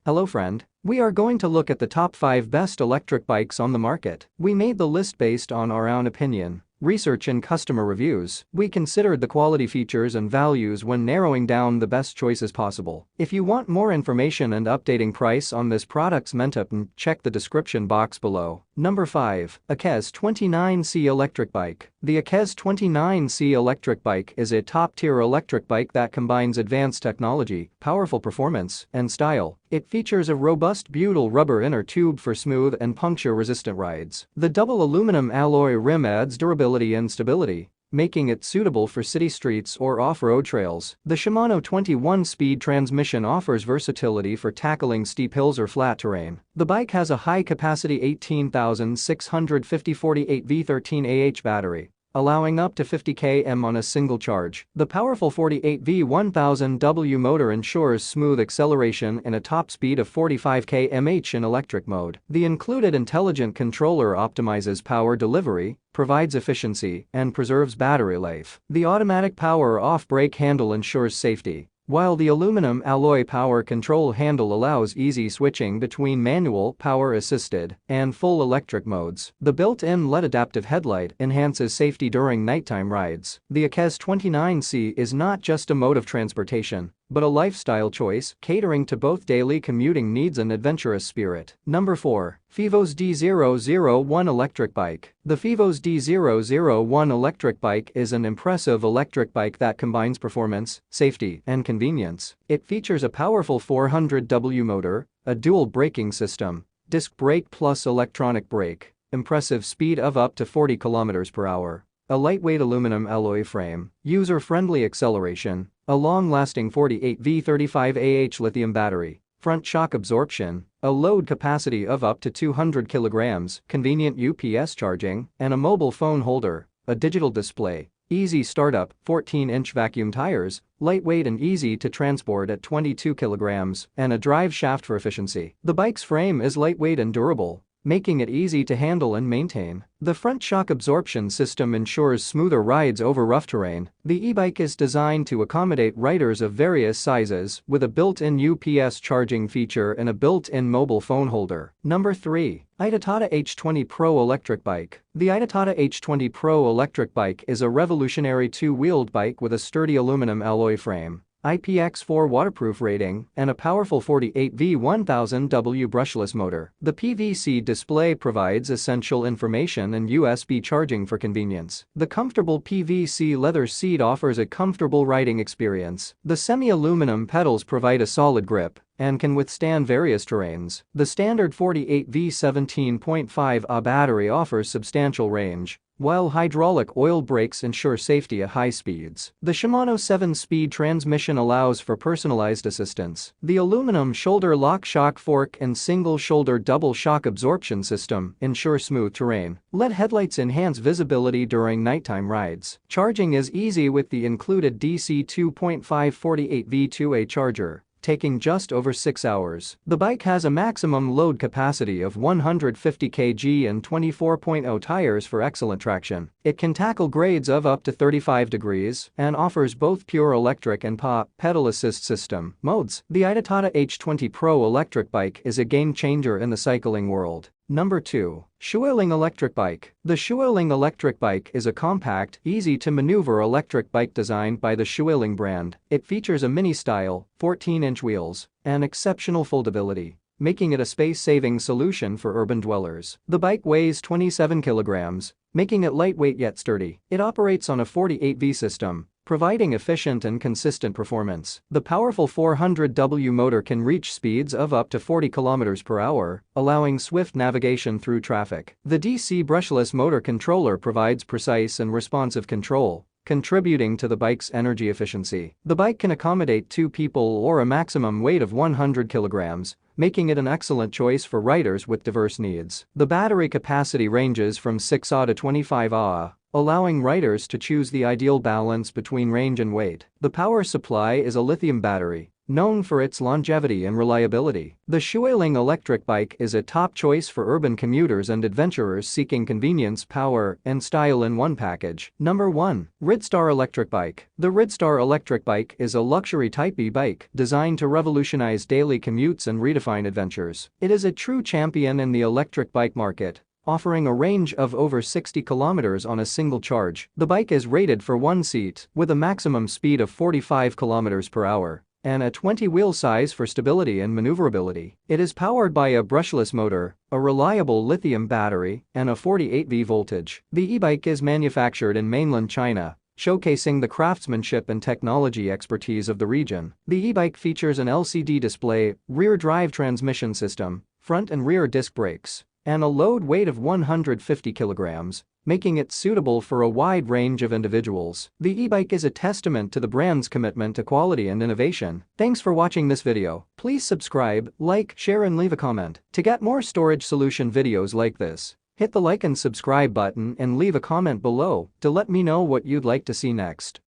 Hello friend, we are going to look at the top 5 best electric bikes on the market. We made the list based on our own opinion, research and customer reviews. We considered the quality, features and values when narrowing down the best choices possible. If you want more information and updating price on this product's mention, check the description box below. Number 5. Aliexpress 29C Electric Bike. The Aliexpress 29C electric bike is a top-tier electric bike that combines advanced technology, powerful performance, and style. It features a robust butyl rubber inner tube for smooth and puncture-resistant rides. The double aluminum alloy rim adds durability and stability, making it suitable for city streets or off-road trails. The Shimano 21-speed transmission offers versatility for tackling steep hills or flat terrain. The bike has a high-capacity 18,650 48 V13Ah battery, allowing up to 50 km on a single charge. The powerful 48 V1000W motor ensures smooth acceleration and a top speed of 45 km/h in electric mode. The included intelligent controller optimizes power delivery, provides efficiency, and preserves battery life. The automatic power-off brake handle ensures safety, while the aluminum alloy power control handle allows easy switching between manual, power-assisted, and full electric modes. The built-in LED adaptive headlight enhances safety during nighttime rides. The Aliexpress 29C is not just a mode of transportation, but a lifestyle choice, catering to both daily commuting needs and adventurous spirit. Number 4. Fevos D001 Electric Bike. The Fevos D001 electric bike is an impressive electric bike that combines performance, safety, and convenience. It features a powerful 400W motor, a dual braking system, disc brake plus electronic brake, impressive speed of up to 40 km/h, a lightweight aluminum alloy frame, user-friendly acceleration, a long-lasting 48 V35Ah lithium battery, front shock absorption, a load capacity of up to 200 kilograms, convenient UPS charging, and a mobile phone holder, a digital display, easy startup, 14-inch vacuum tires, lightweight and easy to transport at 22 kilograms, and a drive shaft for efficiency. The bike's frame is lightweight and durable, making it easy to handle and maintain. The front shock absorption system ensures smoother rides over rough terrain. The e-bike is designed to accommodate riders of various sizes with a built-in UPS charging feature and a built-in mobile phone holder. Number 3. Aliexpress H20 Pro Electric Bike. The Aliexpress H20 Pro Electric Bike is a revolutionary two-wheeled bike with a sturdy aluminum alloy frame, IPX4 waterproof rating, and a powerful 48 V1000W brushless motor. The PVC display provides essential information and USB charging for convenience. The comfortable PVC leather seat offers a comfortable riding experience. The semi-aluminum pedals provide a solid grip and can withstand various terrains. The standard 48 V17.5Ah battery offers substantial range, while hydraulic oil brakes ensure safety at high speeds. The Shimano 7-speed transmission allows for personalized assistance. The aluminum shoulder lock shock fork and single-shoulder double shock absorption system ensure smooth terrain. LED headlights enhance visibility during nighttime rides. Charging is easy with the included DC 2.5 48 V2A charger, taking just over 6 hours. The bike has a maximum load capacity of 150 kg and 24.0 tires for excellent traction. It can tackle grades of up to 35 degrees and offers both pure electric and pedal assist system modes. The Aliexpress H20 Pro electric bike is a game changer in the cycling world. Number 2. Shuiling Electric Bike. The Shuiling Electric Bike is a compact, easy-to-maneuver electric bike designed by the Shuiling brand. It features a mini-style, 14-inch wheels, and exceptional foldability, making it a space-saving solution for urban dwellers. The bike weighs 27 kilograms, making it lightweight yet sturdy. It operates on a 48V system, providing efficient and consistent performance. The powerful 400W motor can reach speeds of up to 40 km/h, allowing swift navigation through traffic. The DC brushless motor controller provides precise and responsive control, contributing to the bike's energy efficiency. The bike can accommodate 2 people or a maximum weight of 100 kilograms, making it an excellent choice for riders with diverse needs. The battery capacity ranges from 6Ah to 25Ah, allowing riders to choose the ideal balance between range and weight. The power supply is a lithium battery, known for its longevity and reliability. The Shuiling electric bike is a top choice for urban commuters and adventurers seeking convenience, power, and style in one package. Number 1. Ridstar electric bike. The Ridstar electric bike is a luxury Type E bike designed to revolutionize daily commutes and redefine adventures. It is a true champion in the electric bike market, offering a range of over 60 kilometers on a single charge. The bike is rated for one seat, with a maximum speed of 45 kilometers per hour and a 20-wheel size for stability and maneuverability. It is powered by a brushless motor, a reliable lithium battery, and a 48V voltage. The e-bike is manufactured in mainland China, showcasing the craftsmanship and technology expertise of the region. The e-bike features an LCD display, rear drive transmission system, front and rear disc brakes, and a load weight of 150 kilograms, making it suitable for a wide range of individuals. The e-bike is a testament to the brand's commitment to quality and innovation. Thanks for watching this video. Please subscribe, like, share and leave a comment. To get more storage solution videos like this, hit the like and subscribe button and leave a comment below to let me know what you'd like to see next.